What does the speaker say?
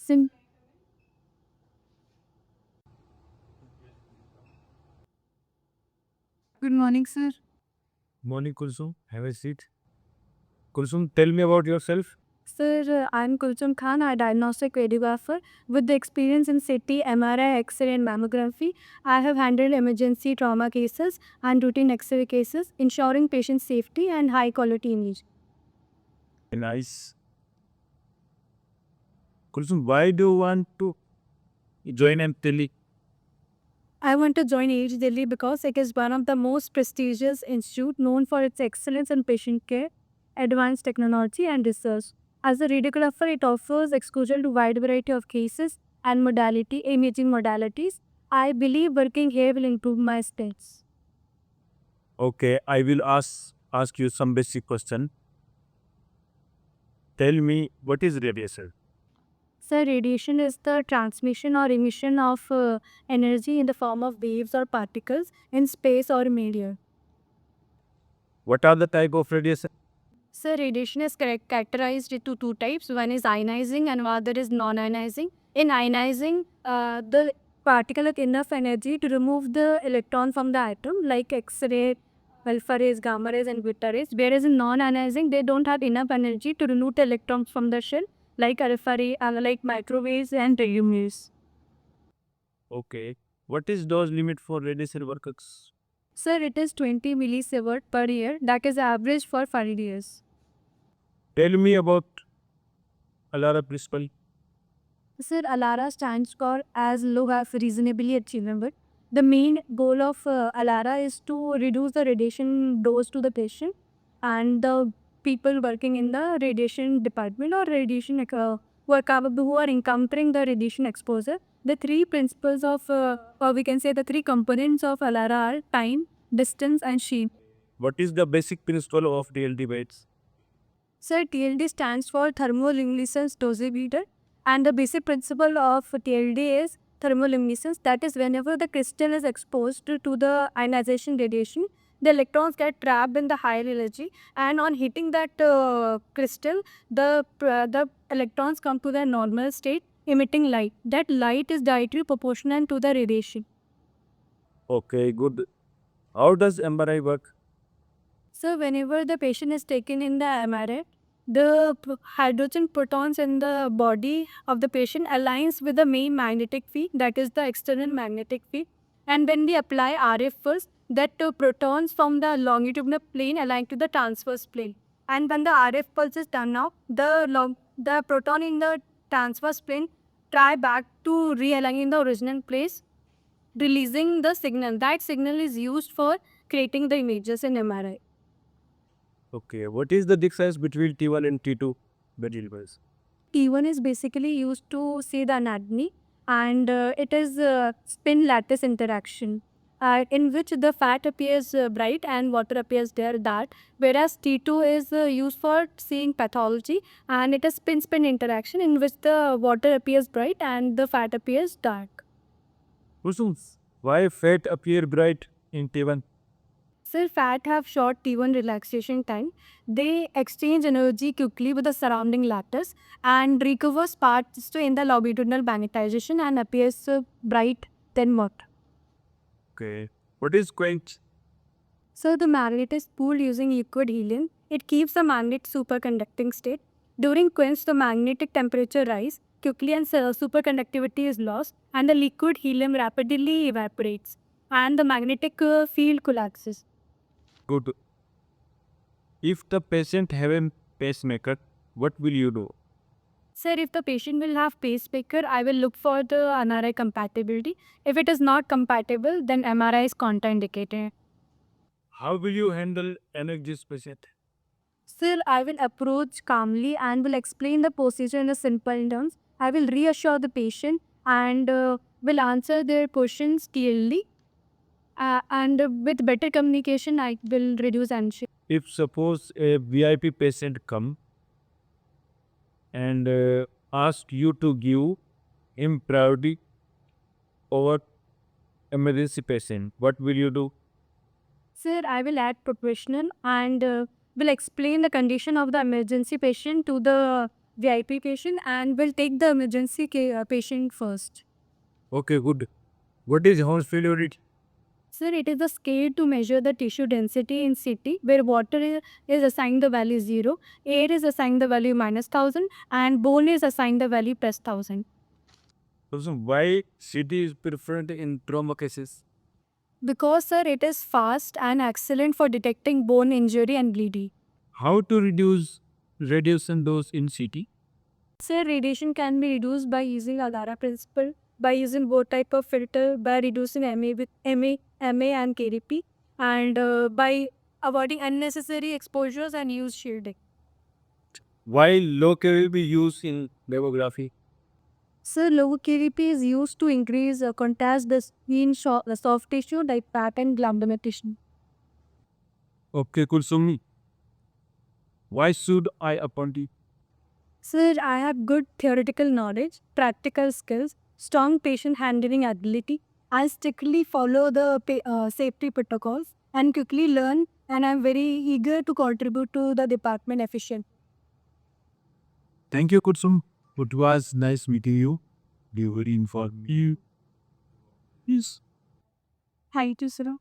Sim- Good morning, sir. Morning, Kulsum. Have a seat. Kulsum, tell me about yourself. Sir, I'm Kulsum Khan, a diagnostic radiographer with the experience in CT, MRI, X-ray, and mammography. I have handled emergency trauma cases and routine X-ray cases, ensuring patient safety and high quality image. Nice. Kulsum, why do you want to join MTELI? I want to join AH Delhi because it is one of the most prestigious institute known for its excellence in patient care, advanced technology, and research. As a radiographer, it offers exposure to wide variety of cases and imaging modalities. I believe working here will improve my stats. Okay, I will ask you some basic question. Tell me what is radiation? So, radiation is the transmission or emission of energy in the form of waves or particles in space or media. What are the type of radiation? So radiation is characterized into two types. One is ionizing and other is non-ionizing. In ionizing, the particle has enough energy to remove the electron from the atom, like X-ray, alpha rays, gamma rays, and beta rays. Whereas in non-ionizing, they don't have enough energy to remove the electrons from the shell, like alpha ray, like microwaves and radium waves. Okay. What is dose limit for radiation works? Sir, it is 20 millisievert per year. That is average for 5 years. Tell me about Alara principle. Sir, ALARA stands for as low as reasonably achievable. The main goal of ALARA is to reduce the radiation dose to the patient and the people working in the radiation department or radiation who are encountering the radiation exposure. The three principles of, or we can say the three components of ALARA are time, distance, and shape. What is the basic principle of DLD weights? So TLD stands for thermoluminescence dosimeter, and the basic principle of TLD is thermoluminescence. That is, whenever the crystal is exposed to the ionization radiation, the electrons get trapped in the higher energy, and on hitting that crystal, the electrons come to their normal state, emitting light. That light is directly proportional to the radiation. Okay, good. How does MRI work? So whenever the patient is taken in the MRI, the hydrogen protons in the body of the patient aligns with the main magnetic field, that is the external magnetic field. And when we apply RF first, that protons from the longitudinal plane align to the transverse plane. And when the RF pulse is done now, the proton in the transverse plane try back to realign in the original place, releasing the signal. That signal is used for creating the images in MRI. Okay, what is the difference between T1 and T2 variables? T1 is basically used to see the anatomy, and it is spin lattice interaction, in which the fat appears bright and water appears dark, whereas T2 is used for seeing pathology, and it is spin-spin interaction in which the water appears bright and the fat appears dark. Kusum, why fat appear bright in T1? Sir, fat have short T1 relaxation time. They exchange energy quickly with the surrounding lattice and recovers parts in the longitudinal magnetization and appears bright than water. Okay. What is quench? So the magnet is cooled using liquid helium. It keeps the magnet superconducting state. During quench, the magnetic temperature rise quickly and superconductivity is lost, and the liquid helium rapidly evaporates and the magnetic field collapses. Good. If the patient have a pacemaker, what will you do? Sir, if the patient will have pacemaker, I will look for the NRI compatibility. If it is not compatible, then MRI is contraindicated. How will you handle anxious patient? Sir, I will approach calmly and will explain the procedure in a simple terms. I will reassure the patient and will answer their questions clearly. And with better communication, I will reduce anxiety. If suppose a VIP patient come and ask you to give him priority over emergency patient, what will you do? Sir, I will add professional and will explain the condition of the emergency patient to the VIP patient and will take the emergency care, patient first. Okay, good. What is house fluoride? Sir, it is the scale to measure the tissue density in CT, where water is assigned the value 0, air is assigned the value -1000, and bone is assigned the value +1000. Also, why CT is preferred in trauma cases? Because, sir, it is fast and excellent for detecting bone injury and bleeding. How to reduce radiation dose in CT? Sir, radiation can be reduced by using Alara principle, by using both type of filter, by reducing MA with MA and KDP, and by avoiding unnecessary exposures and use shielding. Why low K will be used in mammography? Sir, low KDP is used to increase contrast the skin the soft tissue like fat and glandular tissue. Okay, Kulsumi. Why should I appoint you? Sir, I have good theoretical knowledge, practical skills, strong patient handling ability. I strictly follow the safety protocols and quickly learn, and I'm very eager to contribute to the department efficiently. Thank you, Kursum. It was nice meeting you. You very informative. Yes. Thank you, sir.